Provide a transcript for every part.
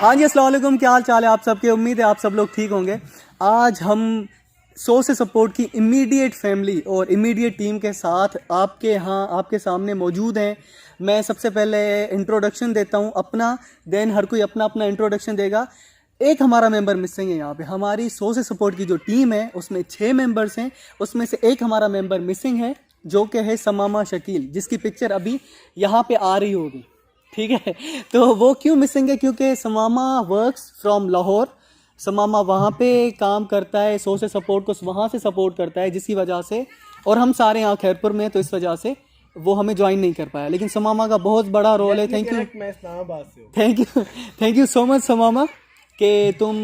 हाँ जी, अस्सलाम वालेकुम, क्या हाल चाल है आप सबके। उम्मीद है आप सब लोग ठीक होंगे। आज हम 100 से सपोर्ट की इमीडिएट फैमिली और इमीडिएट टीम के साथ आपके यहाँ आपके सामने मौजूद हैं। मैं सबसे पहले इंट्रोडक्शन देता हूँ अपना, देन हर कोई अपना अपना इंट्रोडक्शन देगा। एक हमारा मेंबर मिसिंग है यहाँ पे। हमारी 100 से सपोर्ट की जो टीम है उसमें 6 मेंबर्स हैं, उसमें से एक हमारा मेंबर मिसिंग है जो कि है समामा शकील, जिसकी पिक्चर अभी यहाँ पे आ रही होगी, ठीक है। तो वो क्यों मिसिंग है? क्योंकि समामा वर्क्स फ्रॉम लाहौर। समामा वहाँ पे काम करता है, 100 से सपोर्ट को वहाँ से सपोर्ट करता है, जिसकी वजह से, और हम सारे यहाँ खैरपुर में, तो इस वजह से वो हमें ज्वाइन नहीं कर पाया। लेकिन समामा का बहुत बड़ा रोल है। थैंक यू, मैं इस्लामाबाद से हूँ। थैंक यू सो मच समामा कि तुम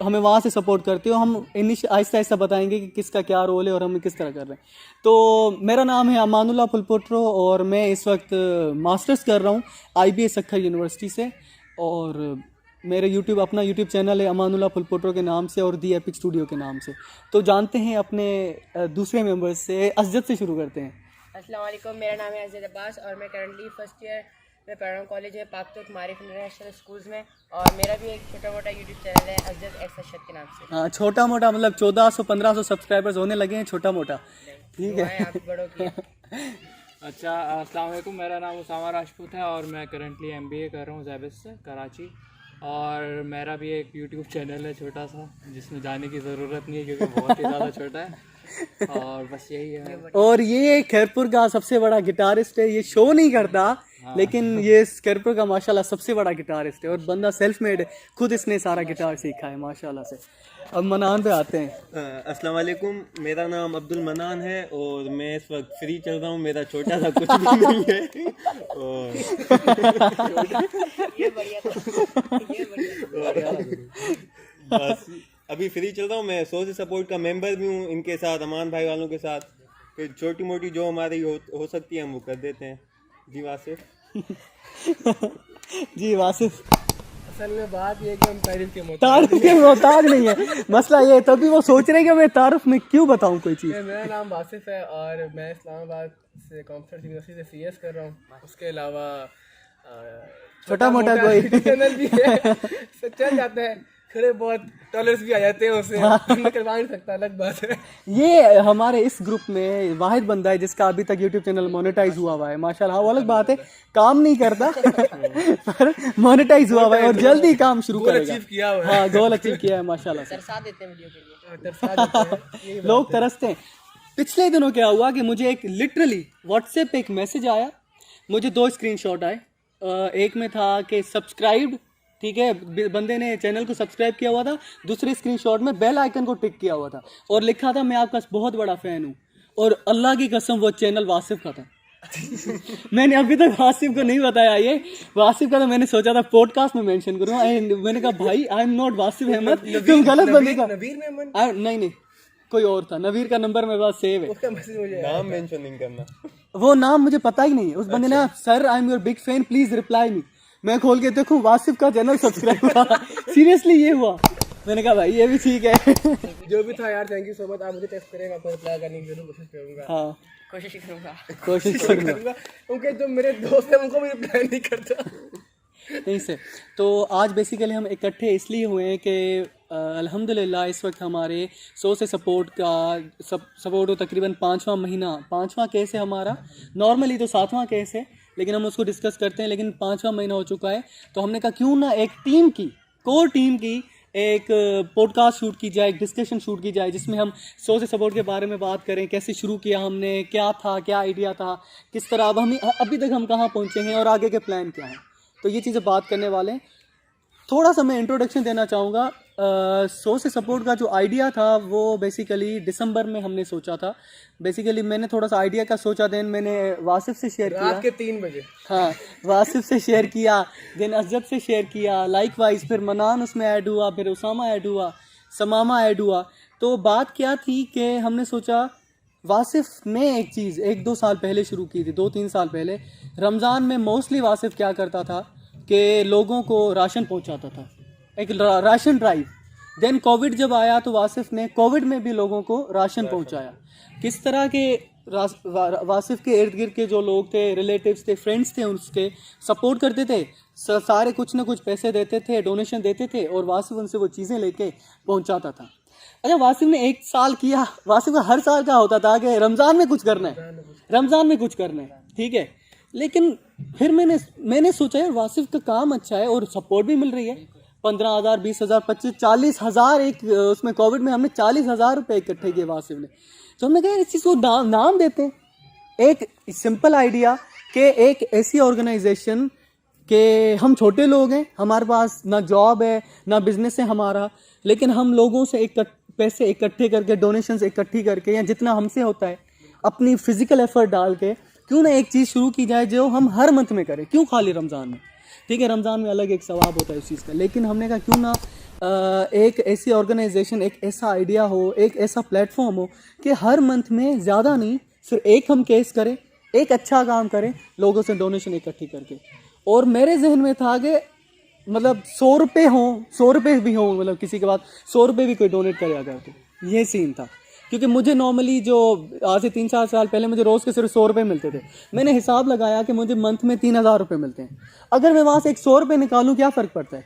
हमें वहाँ से सपोर्ट करते हो। हम आहिस्ता आहिस्ता बताएंगे कि किसका क्या रोल है और हम किस तरह कर रहे हैं। तो मेरा नाम है अमानुल्लाह फुलपोट्रो और मैं इस वक्त मास्टर्स कर रहा हूँ IBA सक्खर यूनिवर्सिटी से। और मेरे अपना यूट्यूब चैनल है अमानुल्लाह फुलपोट्रो के नाम से और दी एपिक स्टूडियो के नाम से। तो जानते हैं अपने दूसरे मेंबर्स से। असजद से शुरू करते हैं। अस्सलाम वालेकुम, मेरा नाम है अज़द अब्बास और मैं करंटली फर्स्ट ईयर में पढ़ रहा हूँ कॉलेज में पाकतुर्क मारिफ इंटरनेशनल स्कूल्स में। और मेरा भी एक छोटा मोटा यूट्यूब चैनल है अज़द एक्स अशद के नाम से। हाँ, छोटा मोटा मतलब 1400-1500 सब्सक्राइबर्स होने लगे हैं, छोटा मोटा, ठीक है। आप बड़ों की अच्छा, अस्सलाम वालेकुम, मेरा नाम उसामा राजपूत है और मैं करंटली MBA कर रहा हूँ ज़ैबिस से, कराची। और मेरा भी एक यूट्यूब चैनल है छोटा सा, जिसमें जाने की ज़रूरत नहीं है क्योंकि बहुत ही ज़्यादा छोटा है। और बस यही है। और ये खैरपुर का सबसे बड़ा गिटारिस्ट है। ये शो नहीं करता, लेकिन ये खैरपुर का माशाल्लाह सबसे बड़ा गिटारिस्ट है और बंदा सेल्फ मेड है, खुद इसने सारा गिटार सीखा है माशाल्लाह से। अब मनान पे आते हैं। अस्सलाम वालेकुम, मेरा नाम अब्दुल मनान है और मैं इस वक्त फ्री चल रहा हूँ। मेरा छोटा सा कुछ भी नहीं है और ये बढ़िया बस अभी फ्री चल रहा हूँ। मैं 100 से सपोर्ट का मेंबर भी हूँ, इनके साथ, अमान भाई वालों के साथ। फिर छोटी मोटी जो हमारी हो सकती है हम वो कर देते हैं। जी वासिफ। जी वासिफ, असल में बात ये है कि हम तारीफ के तारीफ के मोहताज नहीं है, मसला ये है। तभी वो सोच रहे हैं कि मैं तारुफ में क्यों बताऊं कोई चीज़। मेरा नाम वासिफ है और मैं इस्लामाबाद से कॉम्प्यूटर यूनिवर्सिटी से CS कर रहा हूँ। उसके अलावा छोटा मोटा कोई चैनल भी है, चल जाता है। थोड़े बहुत डॉलर्स भी आ जाते हैं उससे, मैं करवा नहीं सकता, अलग बात है। ये हमारे इस ग्रुप में वाहिद बंदा है जिसका अभी तक यूट्यूब चैनल मोनेटाइज हुआ है माशाल्लाह। हाँ, वो अलग बात है, काम नहीं करता पर मोनेटाइज हुआ है और जल्दी काम शुरू करेगा। किया हुआ है। हाँ, गोल अचीव किया है माशाल्लाह से। तरसा देते हैं वीडियो के लिए। दर्शा देते हैं। लोग तरसते हैं। पिछले दिनों क्या हुआ कि मुझे एक लिटरली व्हाट्सएप पे एक मैसेज आया, मुझे 2 स्क्रीनशॉट आए। एक में था कि सब्सक्राइब्ड, ठीक है, बंदे ने चैनल को सब्सक्राइब किया हुआ था। दूसरे स्क्रीनशॉट में बेल आइकन को टिक किया हुआ था और लिखा था मैं आपका बहुत बड़ा फैन हूँ। और अल्लाह की कसम वो चैनल वासिफ का था। मैंने अभी तक वासिफ को नहीं बताया। ये वासिफ का तो मैंने सोचा था पॉडकास्ट में मेंशन करूँ। मैंने कहा भाई I am not Wasif Ahmed, तुम गलत बंदे का। नवीर मेमन नहीं, कोई और था। नवीर का नंबर मेरे पास सेव है। उसका मैसेज मुझे नाम मेंशन नहीं करना। वो नाम मुझे पता ही नहीं है। उस बंदे ने sir I am your big fan, please reply me. मैं खोल के देखूं वासिफ का चैनल सब्सक्राइब हुआ। सीरियसली ये हुआ। मैंने कहा भाई ये भी ठीक है। जो भी था यार, थैंक यू सो मच। आप मुझे टेक्स्ट करेंगे, आपको रिप्लाई करने की जरूर कोशिश करूंगा। हाँ, कोशिश करूँगा। कोशिश करूँगा। क्योंकि जो मेरे दोस्त हैं उनको भी रिप्लाई नहीं करता। नहीं से तो आज बेसिकली हम इकट्ठे इसलिए हुए हैं कि अल्हम्दुलिल्लाह इस वक्त हमारे 100 से सपोर्ट का सपोर्ट तकरीबन 5वां महीना, 5वां केस है हमारा। नॉर्मली तो 7वां केस है, लेकिन हम उसको डिस्कस करते हैं। लेकिन 5वां महीना हो चुका है, तो हमने कहा क्यों ना एक टीम की, कोर टीम की एक पॉडकास्ट शूट की जाए, एक डिस्कशन शूट की जाए, जिसमें हम 100 से सपोर्ट के बारे में बात करें। कैसे शुरू किया हमने, क्या था, क्या आइडिया था, किस तरह अब हम अभी तक हम कहाँ पहुँचे हैं और आगे के प्लान क्या हैं, तो ये चीज़ें बात करने वाले हैं। थोड़ा सा मैं इंट्रोडक्शन देना चाहूँगा। 100 से सपोर्ट का जो आइडिया था वो बेसिकली दिसंबर में हमने सोचा था। बेसिकली मैंने थोड़ा सा आइडिया का सोचा, देन मैंने वासिफ से शेयर किया। रात के 3 बजे। हाँ, वासिफ से शेयर किया, देन असजद से शेयर किया, लाइक वाइज फिर मनान उसमें ऐड हुआ, फिर उसामा ऐड हुआ, समामा ऐड हुआ। तो बात क्या थी कि हमने सोचा वासिफ ने एक चीज़ 1-2 साल पहले शुरू की थी, 2-3 साल पहले। रमज़ान में मोस्टली वासिफ क्या करता था कि लोगों को राशन पहुंचाता था, एक राशन ड्राइव। देन कोविड जब आया तो वासिफ ने कोविड में भी लोगों को राशन पहुंचाया। किस तरह के वासिफ के इर्द गिर्द के जो लोग थे, रिलेटिव्स थे, फ्रेंड्स थे, उसके सपोर्ट करते थे, सारे कुछ ना कुछ पैसे देते थे, डोनेशन देते थे और वासिफ उनसे वो चीज़ें लेके पहुंचाता था। अच्छा, वासिफ ने 1 साल किया। वासिफ का हर साल क्या होता था कि रमज़ान में कुछ करना है, रमज़ान में कुछ करना है, ठीक है। लेकिन फिर मैंने सोचा यार वासिफ का काम अच्छा है और सपोर्ट भी मिल रही है। 15,000, 20,000, 25,000, 40,000 एक उसमें कोविड में हमने 40,000 रुपये इकट्ठे किए वासिफ ने। तो हमने कहा इस चीज़ को नाम देते हैं। एक सिंपल आइडिया कि एक ऐसी ऑर्गेनाइजेशन के हम छोटे लोग हैं, हमारे पास ना जॉब है ना बिजनेस है हमारा, लेकिन हम लोगों से पैसे इकट्ठे करके, डोनेशंस इकट्ठी करके या जितना हमसे होता है अपनी फिजिकल एफर्ट डाल के क्यों ना एक चीज़ शुरू की जाए जो हम हर मंथ में करें। क्यों खाली रमज़ान में? ठीक है, रमज़ान में अलग एक सवाब होता है उस चीज़ का, लेकिन हमने कहा क्यों ना एक ऐसी ऑर्गेनाइजेशन, एक ऐसा आइडिया हो, एक ऐसा प्लेटफॉर्म हो कि हर मंथ में ज़्यादा नहीं, सिर्फ एक हम केस करें, एक अच्छा काम करें लोगों से डोनेशन इकट्ठी करके। और मेरे जहन में था कि मतलब 100 रुपये हों, 100 रुपये भी हों, मतलब किसी के पास 100 रुपये भी कोई डोनेट करे अगर, तो ये सीन था। क्योंकि मुझे नॉर्मली जो आज से 3-4 साल पहले मुझे रोज़ के सिर्फ 100 रुपये मिलते थे। मैंने हिसाब लगाया कि मुझे मंथ में 3,000 रुपये मिलते हैं। अगर मैं वहाँ से एक 100 रुपये निकालूँ क्या फ़र्क पड़ता है?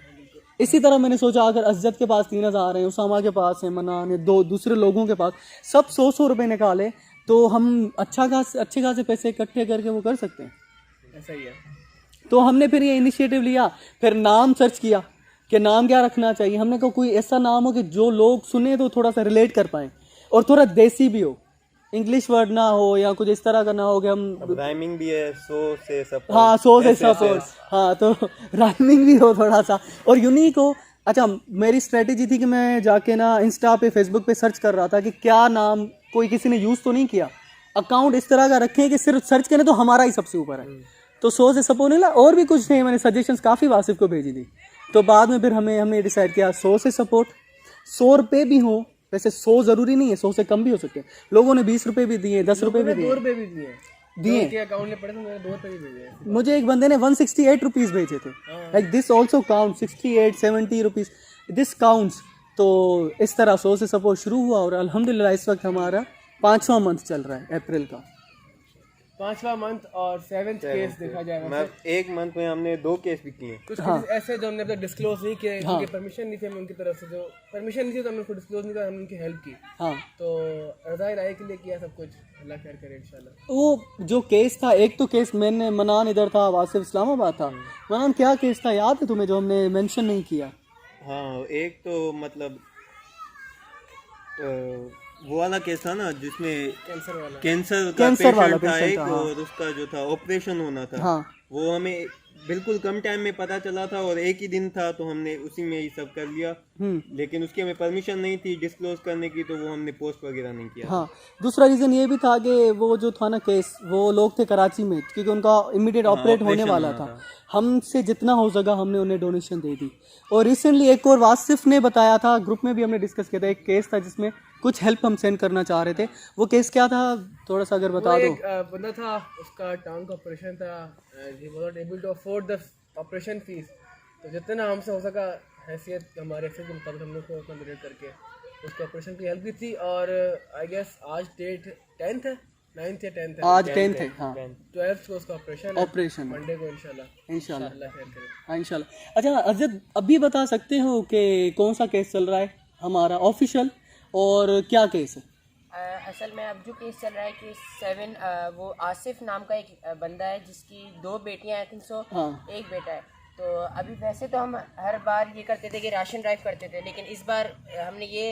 इसी तरह मैंने सोचा अगर अज़्ज़त के पास 3,000 हैं, उसामा के पास है, मनान है, 2 दूसरे लोगों के पास, सब 100-100 रुपये निकाले तो हम अच्छे खासे पैसे इकट्ठे करके वो कर सकते हैं। ऐसा ही है। तो हमने फिर ये इनिशिएटिव लिया, फिर नाम सर्च किया कि नाम क्या रखना चाहिए। हमने कहा कोई ऐसा नाम हो कि जो लोग सुने तो थोड़ा सा रिलेट कर पाएँ और थोड़ा देसी भी हो, इंग्लिश वर्ड ना हो या कुछ इस तरह का ना हो कि हम राइमिंग भी है 100 से सपोर्ट। हाँ, 100 से सपोर्ट, हाँ, तो राइमिंग भी हो थोड़ा सा और यूनिक हो। अच्छा, मेरी स्ट्रेटेजी थी कि मैं जाके ना इंस्टा पे, फेसबुक पे सर्च कर रहा था कि क्या नाम कोई किसी ने यूज़ तो नहीं किया, अकाउंट इस तरह का रखें कि सिर्फ सर्च करें तो हमारा ही सबसे ऊपर है। तो 100 से सपोर्ट मिला और भी कुछ थे, मैंने सजेशंस काफ़ी वासिफ को भेजी थी। तो बाद में फिर हमने डिसाइड किया 100 से सपोर्ट, 100 रुपये भी हों, वैसे 100 ज़रूरी नहीं है, 100 से कम भी हो सकते हैं। लोगों ने 20 रुपये भी दिए, 10 रुपये भी दिए, 2 रुपये भी दिए अकाउंट में पड़े तो मैंने 2 रुपये भी भेजे। मुझे एक बंदे ने 168 रुपीज़ भेजे थे। Like this also count, 68, 70 rupees, this counts. तो इस तरह 100 से सपोर्ट शुरू हुआ और अल्हम्दुलिल्लाह इस वक्त हमारा 5वां मंथ चल रहा है, अप्रैल का 5वां मंथ और 7th केस देखा जाए वैसे। एक मंथ में हमने 2 केस भी किए। कुछ ऐसे जो हमने डिस्क्लोज नहीं किए, उनकी परमिशन नहीं थी, हमें उनकी तरफ से जो परमिशन नहीं थी तो हमने उनको डिस्क्लोज नहीं किया, हमने उनकी हेल्प की। हाँ, तो रज़ाए राय के लिए किया सब कुछ, अल्लाह खैर करे इंशाल्लाह। वो जो केस था, एक तो केस मैंने मनान इधर था, वासिफ इस्लामाबाद था। मनान क्या केस था याद है तुम्हें जो हमने मेंशन नहीं किया? हाँ, एक तो मतलब वो वाला केस था ना जिसमें कैंसर वाला कैंसर वाला पेशेंट था पेशेंट एक, था, हाँ। और उसका जो था ऑपरेशन होना था। हाँ, वो हमें बिल्कुल कम टाइम में पता चला था और एक ही दिन था तो हमने उसी में ये सब कर लिया। लेकिन उसकी हमें परमिशन नहीं थी डिस्क्लोज करने की, तो वो हमने पोस्ट वगैरह नहीं किया। हाँ। दूसरा रीज़न ये भी था कि वो जो था ना केस, वो लोग थे कराची में, क्योंकि उनका इमीडिएट ऑपरेट होने वाला था। हमसे जितना हो सका हमने उन्हें डोनेशन दे दी। और रिसेंटली एक और वासिफ ने बताया था, ग्रुप में भी हमने डिस्कस किया था, एक केस था जिसमें कुछ हेल्प हम सेंड करना चाह रहे थे। वो केस क्या था थोड़ा सा अगर बता दो। एक बंदा था, उसका टांग का ऑपरेशन था, he was not able to afford the operation fees. तो जितना हमसे हो सका हैसियत हमारे एक्सेस के मुताबिक हम लोग को उतना डोनेट करके उसको ऑपरेशन की हेल्प की थी। और आई गेस आज डेट 10th है, 9th या 10th है, आज 10th है, हाँ, 12th को उसका ऑपरेशन है, मंडे को इंशाल्लाह अल्लाह खैर करे। हाँ, इंशाल्लाह। अच्छा अज़द, अभी बता सकते हो कि कौन सा केस चल रहा है हमारा ऑफिशियल और क्या केस है? असल में अब जो केस चल रहा है कि 7 वो आसिफ नाम का एक बंदा है जिसकी 2 बेटियां आई थिंक सो, एक बेटा है। तो अभी वैसे तो हम हर बार ये करते थे कि राशन ड्राइव करते थे, लेकिन इस बार हमने ये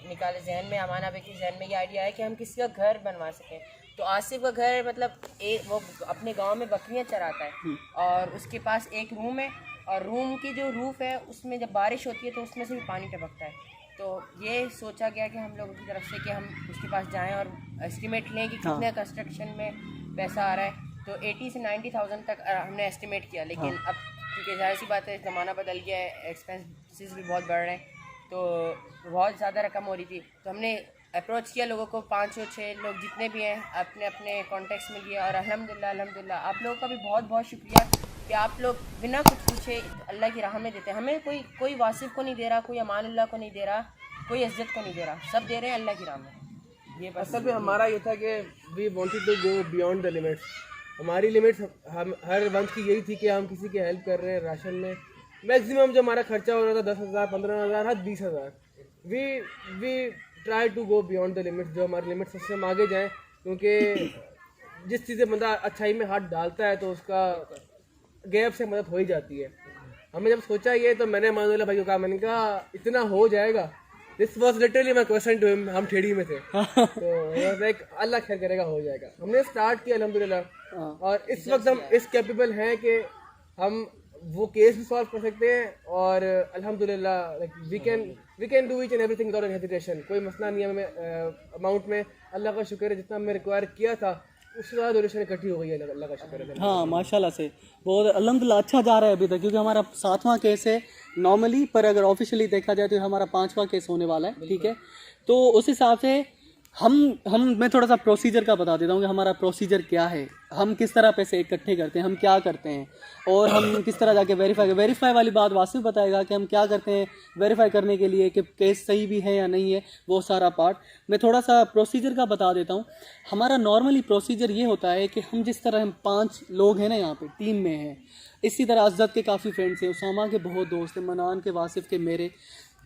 निकाले जहन में, अमान आबे के जहन में ये आइडिया है कि हम किसी का घर बनवा सकें। तो आसिफ का घर मतलब वो अपने गांव में बकरियां चराता है और उसके पास एक रूम है और रूम की जो रूफ है उसमें जब बारिश होती है तो उसमें से भी पानी टपकता है। तो ये सोचा गया कि हम लोगों की तरफ से कि हम उसके पास जाएं और एस्टिमेट लें कि कितने कंस्ट्रक्शन में पैसा आ रहा है। तो 80 से 90,000 तक हमने एस्टिमेट किया, लेकिन अब क्योंकि जाहिर सी बात है ज़माना बदल गया है, एक्सपेंसेस भी बहुत बढ़ रहे हैं, तो बहुत ज़्यादा रकम हो रही थी। तो हमने अप्रोच किया लोगों को, 5 और 6 लोग जितने भी हैं अपने अपने कॉन्टेक्ट्स में लिया। और अल्हम्दुलिल्लाह आप लोगों का भी बहुत बहुत शुक्रिया कि आप लोग बिना कुछ पूछे अल्लाह की राह में देते हैं। हमें कोई वासिफ को नहीं दे रहा, कोई अमानुल्लाह को नहीं दे रहा, कोई इज्जत को नहीं दे रहा, सब दे रहे हैं अल्लाह की राह में। ये बस असल में हमारा ये था कि we wanted to go beyond the limits. हमारी लिमिट्स हम हर वक्त की यही थी कि हम किसी की हेल्प कर रहे हैं। राशन में मैक्सिमम जो हमारा खर्चा हो रहा था 10,000 15,000 हद 20,000। We try to go beyond the limits, जो हमारे लिमिट्स उससे हम आगे जाएँ, क्योंकि जिस चीज़ से बंदा अच्छाई में हाथ डालता है तो उसका गैप से मदद हो ही जाती है। हमने जब सोचा ये तो मैंने मानुल्लाह भाई को कहा, मैंने कहा इतना हो जाएगा। This was literally my question to him. हम ठेड़ी में थे तो लाइक अल्लाह खैर करेगा, हो जाएगा। हमने स्टार्ट किया अल्हम्दुलिल्लाह, और इस वक्त हम इस कैपेबल हैं कि हम वो केस भी सॉल्व कर सकते हैं, और अल्हम्दुलिल्लाह like we can do each and everything without any hesitation. कोई मसला नहीं है हमें अमाउंट में। अल्लाह का शुक्र है जितना हमने रिक्वायर किया था उससे ज़्यादा डोनेशन इकट्ठी हो गई है, अल्लाह का शुक्र है। हाँ माशाल्लाह से बहुत अल्हम्दुलिल्लाह अच्छा जा रहा है अभी तक, क्योंकि हमारा 7वां केस है नॉर्मली, पर अगर ऑफिशियली देखा जाए तो हमारा 5वां केस होने वाला है। ठीक है, तो उस हिसाब से मैं थोड़ा सा प्रोसीजर का बता देता हूँ कि हमारा प्रोसीजर क्या है, हम किस तरह पैसे इकट्ठे करते हैं, हम क्या करते हैं, और हम किस तरह जाके वेरीफाई वाली बात वासिफ बताएगा कि हम क्या करते हैं वेरीफाई करने के लिए कि केस सही भी है या नहीं है, वो सारा पार्ट मैं थोड़ा सा प्रोसीजर का बता देता हूँ। हमारा नॉर्मली प्रोसीजर ये होता है कि हम जिस तरह हम 5 लोग हैं ना यहाँ पे टीम में हैं, इसी तरह अज़्ज़त के काफ़ी फ्रेंड्स हैं, उसामा के बहुत दोस्त हैं, मनान के, वासिफ के, मेरे,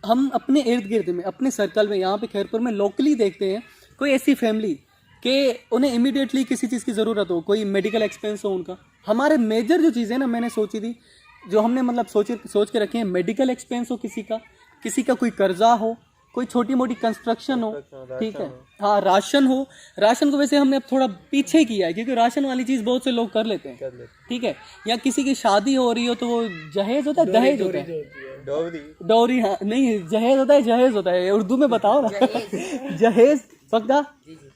हम अपने इर्द गिर्द में अपने सर्कल में यहाँ पे खैरपुर में लोकली देखते हैं कोई ऐसी फैमिली कि उन्हें इमीडिएटली किसी चीज़ की ज़रूरत हो, कोई मेडिकल एक्सपेंस हो उनका। हमारे मेजर जो चीज़ें ना मैंने सोची थी, जो हमने मतलब सोच के रखे हैं, मेडिकल एक्सपेंस हो किसी का कोई कर्जा हो, कोई छोटी मोटी कंस्ट्रक्शन हो, ठीक है, हाँ राशन हो। राशन को वैसे हमने अब थोड़ा पीछे किया है क्योंकि राशन वाली चीज़ बहुत से लोग कर लेते हैं, ठीक है, या किसी की शादी हो रही हो तो वो जहेज होता है, दहेज होता है, डोरी, हाँ नहीं जहेज होता है उर्दू में बताओ ना जहेज पक्का,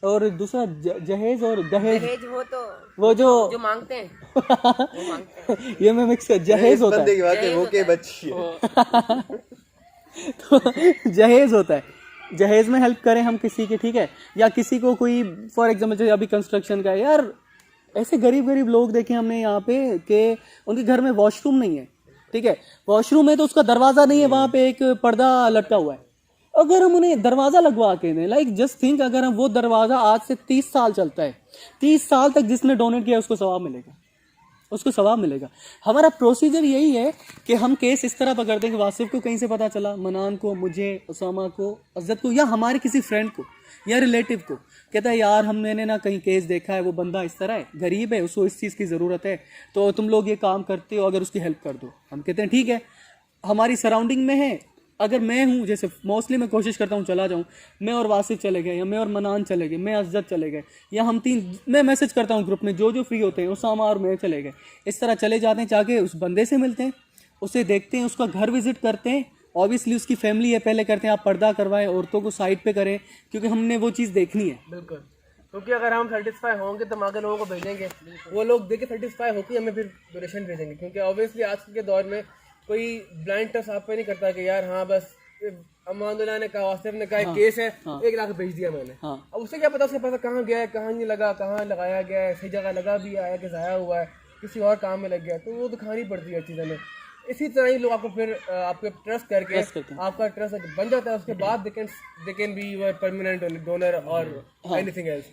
और दूसरा जहेज और दहेज वो जो मांगते हैं वो मांगते हैं ये मैं मिक्स कर, जहेज होता है वो के बच्ची है तो जहेज होता है, जहेज में हेल्प करें हम किसी की, ठीक है, या किसी को कोई फॉर एग्जाम्पल जैसे अभी कंस्ट्रक्शन का है यार, ऐसे गरीब लोग देखे हमने यहाँ पे कि उनके घर में वॉशरूम नहीं है, ठीक है, वॉशरूम है तो उसका दरवाज़ा नहीं है, वहाँ पे एक पर्दा लटका हुआ है, अगर हम उन्हें दरवाज़ा लगवा के दें, लाइक जस्ट थिंक, अगर हम वो दरवाज़ा आज से 30 साल चलता है, 30 साल तक जिसने डोनेट किया उसको सवाब मिलेगा। हमारा प्रोसीजर यही है कि हम केस इस तरह पकड़ते हैं कि वासिफ को कहीं से पता चला, मनान को, मुझे, उसामा को, अज़्ज़त को, या हमारे किसी फ्रेंड को या रिलेटिव को, कहता है यार मैंने ना कहीं केस देखा है, वो बंदा इस तरह है, गरीब है, उसको इस चीज़ की ज़रूरत है, तो तुम लोग ये काम करते हो, अगर उसकी हेल्प कर दो। हम कहते हैं ठीक है, हमारी सराउंडिंग में है, अगर मैं हूँ, जैसे मोस्टली मैं कोशिश करता हूँ चला जाऊँ, मैं और वासिफ चले गए, या मैं और मनान चले गए, मैं अज़्ज़त चले गए, या हम 3, मैं मैसेज करता हूँ ग्रुप में जो फ्री होते हैं, उसामा और मैं चले गए, इस तरह चले जाते हैं, जाके उस बंदे से मिलते हैं, उसे देखते हैं, उसका घर विजिट करते हैं, ऑब्वियसली उसकी फैमिली है, पहले करते हैं आप पर्दा करवाएं, औरतों को साइड पे करें, क्योंकि हमने वो चीज़ देखनी है। बिल्कुल, क्योंकि अगर हम सेटिस्फाई होंगे तो हम आगे लोगों को भेजेंगे, वो लोग देख के सेटिस्फाई होकर हमें फिर डोनेशन भेजेंगे, क्योंकि ऑब्वियसली आज के दौर में कोई ब्लाइंड ट्रस्ट आप पे नहीं करता कि यार हाँ बस अमानुल्लाह ने कहा, वासिफ ने कहा केस है, 1 लाख भेज दिया मैंने, अब उससे क्या पता उसका पैसा कहाँ गया है, कहाँ नहीं लगा, कहाँ लगाया गया है, सही जगह लगा भी आया कि ज़ाया हुआ है, किसी और काम में लग गया, तो वो दिखानी पड़ती है चीज़ें में। इसी तरह ही लोग आपको फिर आपके ट्रस्ट करके आपका ट्रस्ट बन जाता है, उसके बाद they can be your permanent donor और एनीथिंग एल्स।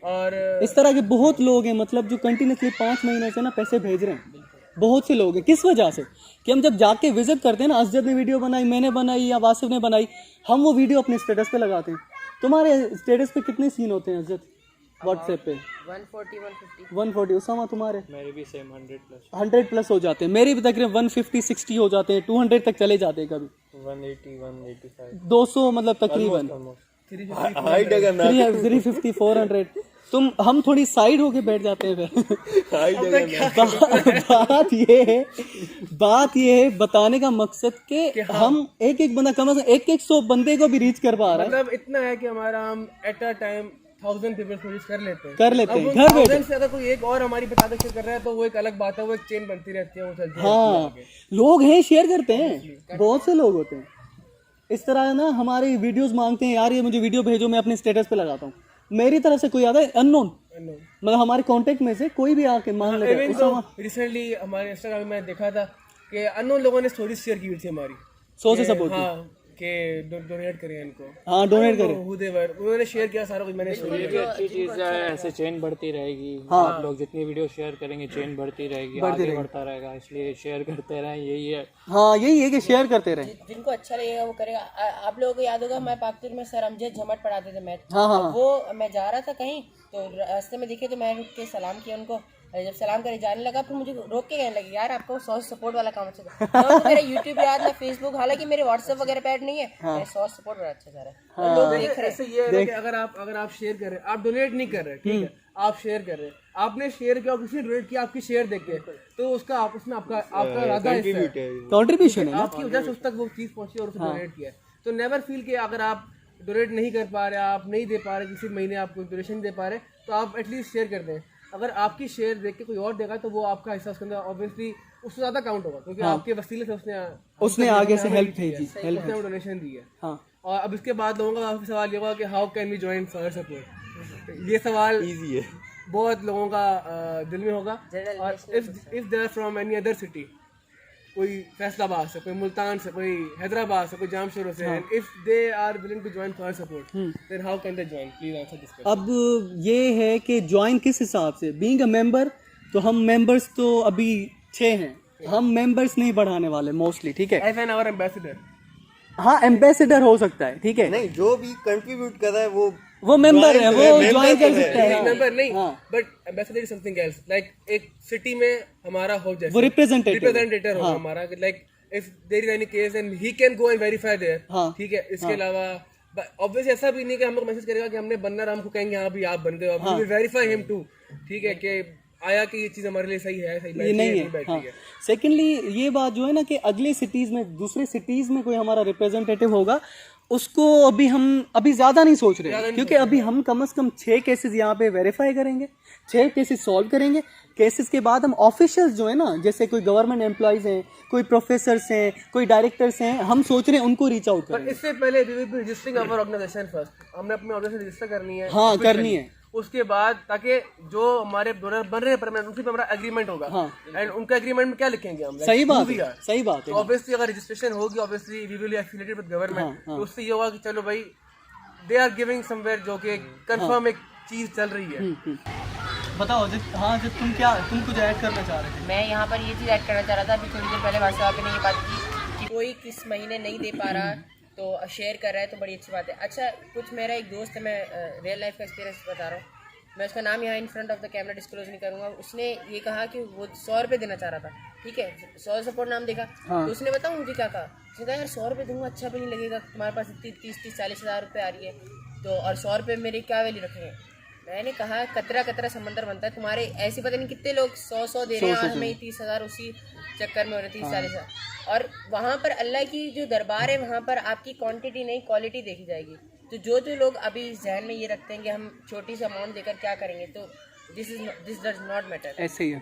और इस तरह के बहुत लोग हैं, मतलब जो कंटिन्यूसली 5 महीने से ना पैसे भेज रहे हैं, बहुत से लोग हैं। किस वजह से कि हम जब जाके विजिट करते हैं ना, अज़्ज़त ने वीडियो बनाई, मैंने बनाई या वासिफ ने बनाई, हम वो वीडियो अपने स्टेटस पे लगाते हैं। तुम्हारे स्टेटस पे कितने सीन होते हैं अज़्ज़त व्हाट्सएप पे? 140 उसामा तुम्हारे? मेरे भी सेम 100 प्लस हो जाते हैं, मेरे भी तकरीबन 150-60 हो जाते हैं, 200 तक चले जाते हैं, कभी 180-185 200 मतलब तकरीबन 350-400। हम थोड़ी साइड होके बैठ जाते हैं फिर बात ये है बताने का मकसद कि हम एक बंदा कम से कम 100 बंदे को भी रीच कर पा रहा है। मतलब इतना है कि हमारा हम एट अ टाइम 1000 पीपल को रीच कर लेते हैं घर बैठे। से अगर कोई एक और हमारी पे ताकत कर रहा है तो वो एक अलग बात है, वो एक चेन बनती रहती है, वो चलती है। हाँ, लोग हैं, शेयर करते हैं, बहुत से लोग होते हैं इस तरह ना, हमारी वीडियोस मांगते हैं, यार ये मुझे वीडियो भेजो, मैं अपने स्टेटस पे लगाता हूँ। मेरी तरफ से कोई आता है अननोन, मतलब हमारे कांटेक्ट में से कोई भी आके मांग लेगा। रिसेंटली हमारे इंस्टाग्राम में मैंने देखा था कि अननोन लोगों ने स्टोरीज शेयर की थी हमारी, सो से सपोर्ट। हाँ कि डोनेट करें इनको। हाँ डोनेट करें। उन्होंने शेयर किया सारा कुछ, मैंने शेयर ये भी अच्छी चीज़ है, ऐसे चेन बढ़ती रहेगी। हाँ। आप लोग जितनी वीडियो शेयर करेंगे चेन बढ़ती रहेगी, आगे बढ़ता रहेगा, इसलिए शेयर करते रहें, यही है। हाँ यही है कि शेयर करते रहें। जिनको अच्छा लगेगा वो करेगा। आप लोगों को याद होगा हमारे पाकपुर में सर अमजद झमट पढ़ाते थे मैथ। हाँ हाँ वो मैं जा रहा था कहीं तो रास्ते में दिखे तो मैं रुक के सलाम किया उनको। जब सलाम करे जाने लगा फिर मुझे रोक के कहने लगे यार आपका वो सॉस सपोर्ट वाला काम अच्छा था। तो मेरा यूट्यूब याद ना फेसबुक, हालांकि मेरे व्हाट्सएप वगैरह पे ऐड नहीं है, मेरा सॉस सपोर्ट बड़ा अच्छा जा रहा है। लोग देख रहे हैं। ये है कि अगर आप शेयर कर रहे हैं, आप डोनेट नहीं कर रहे, ठीक है, आप शेयर कर रहे हैं, आपने शेयर किया और किसी ने डोनेट किया आपकी शेयर देख के, तो उसका उसमें आपका आधा हिस्सा है, कंट्रीब्यूशन है। आपकी वजह से उस तक वो चीज़ पहुंची और उसने डोनेट किया है। तो नेवर फील कि अगर आप डोनेट नहीं कर पा रहे, आप नहीं दे पा रहे, किसी महीने आप कोई डोनेशन दे पा रहे, तो आप एटलीस्ट शेयर कर दें। अगर आपकी शेयर देख के कोई और देगा तो वो आपका हिस्सा उसके अंदर ऑब्वियसली उससे ज़्यादा काउंट होगा, क्योंकि आपके वसीले से उसने आगे से हेल्प भेजी, उसने डोनेशन दी है। हाँ। और अब इसके बाद लोगों का काफी सवाल ये होगा कि how can we join Soil Support. ये सवाल इजी है, बहुत लोगों का दिल में होगा। और if they are from any other city, कोई फैसलाबाद से, कोई मुल्तान से, कोई हैदराबाद से, कोई जामशोरो से, and if they are willing to join Soil Support, then how can they join? Please answer this question. अब ये है कि ज्वाइन किस हिसाब से, बीइंग अ मेंबर, तो हम मेंबर्स तो अभी 6 हैं, हम मेंबर्स नहीं बढ़ाने वाले मोस्टली, ठीक है। एज एन आवर एम्बेसडर, हाँ एम्बेसडर हो सकता है, ठीक है। नहीं जो भी कंट्रीब्यूट कर रहा है वो मेंबर है, वो ज्वाइन कर सकता है। मेंबर नहीं, but ambassador is something else. Like एक सिटी में हमारा हो जैसे वो रिप्रेजेंटेटिव होगा हमारा, like if there is any case and he can go and verify there, ठीक है। इसके अलावा ऑब्वियसली ऐसा भी नहीं कि हमको मैसेज करेगा कि हमने बनना, हमको कहेंगे हाँ भी आप बन गए, we will verify him too, ठीक है, कि आया कि ये चीज़ हमारे लिए सही है, सही बैठी नहीं है, है। हाँ। सेकेंडली ये बात जो है ना कि अगले सिटीज़ में, दूसरे सिटीज़ में कोई हमारा रिप्रेजेंटेटिव होगा, उसको अभी ज़्यादा नहीं सोच रहे, क्योंकि अभी हम कम से कम 6 केसेस यहाँ पे वेरीफाई करेंगे, 6 केसेस सॉल्व करेंगे। केसेस के बाद हम ऑफिशियल्स जो है ना, जैसे कोई गवर्नमेंट एम्प्लॉयज़ हैं, कोई प्रोफेसर्स हैं, कोई डायरेक्टर्स हैं, हम सोच रहे हैं उनको रीच आउट करें। इससे पहले we will be registering our organization first. हमने अपनी ऑर्गेनाइजेशन रजिस्टर करनी है। हाँ करनी है। उसके बाद ताकि जो हमारे डोनर बन रहे हैं परमानेंट, उनसे हमारा एग्रीमेंट होगा। हाँ। एंड उनका एग्रीमेंट में क्या लिखेंगे हम? सही बात है, सही बात है। ऑब्वियसली अगर रजिस्ट्रेशन होगी, obviously we will be affiliated with government, तो उससे ये होगा कि चलो भाई दे आर गिविंग समवेयर, जो कि कंफर्म एक चीज चल रही है। बताओ जित तुम कुछ ऐड करना चाह रहे थे? मैं यहाँ पर ये चीज़ ऐड करना चाह रहा था, अभी थोड़ी देर पहले व्हाट्सएप पे ने ये बात की कि कोई किस महीने नहीं दे पा रहा तो शेयर कर रहा है, तो बड़ी अच्छी बात है। अच्छा, कुछ मेरा एक दोस्त है, मैं रियल लाइफ का एक्सपीरियंस बता रहा हूँ, मैं उसका नाम यहाँ in front of the camera disclose नहीं करूँगा। उसने ये कहा कि वो 100 रुपये देना चाह रहा था, ठीक है, सॉइल सपोर्ट नाम देखा। तो उसने बताऊँ मुझे क्या कहा, उसने कहा यार 100 रुपये दूंगा, अच्छा भी नहीं लगेगा, तुम्हारे पास इतनी 30-40 हज़ार रुपये आ रही है, तो और 100 रुपये मेरे क्या वैल्यू रखेंगे। मैंने कहा कतरा कतरा समंदर बनता है, तुम्हारे ऐसे पता नहीं कितने लोग 100 दे रहे हैं, और हमें 30 हज़ार उसी चक्कर में हो रहे, 30-40 हज़ार। और वहाँ पर अल्लाह की जो दरबार है, वहाँ पर आपकी क्वांटिटी नहीं क्वालिटी देखी जाएगी। तो जो लोग अभी जहन में ये रखते हैं कि हम छोटी सी अमाउंट देकर क्या करेंगे, तो दिस डज नॉट मैटर। ऐसे ही है।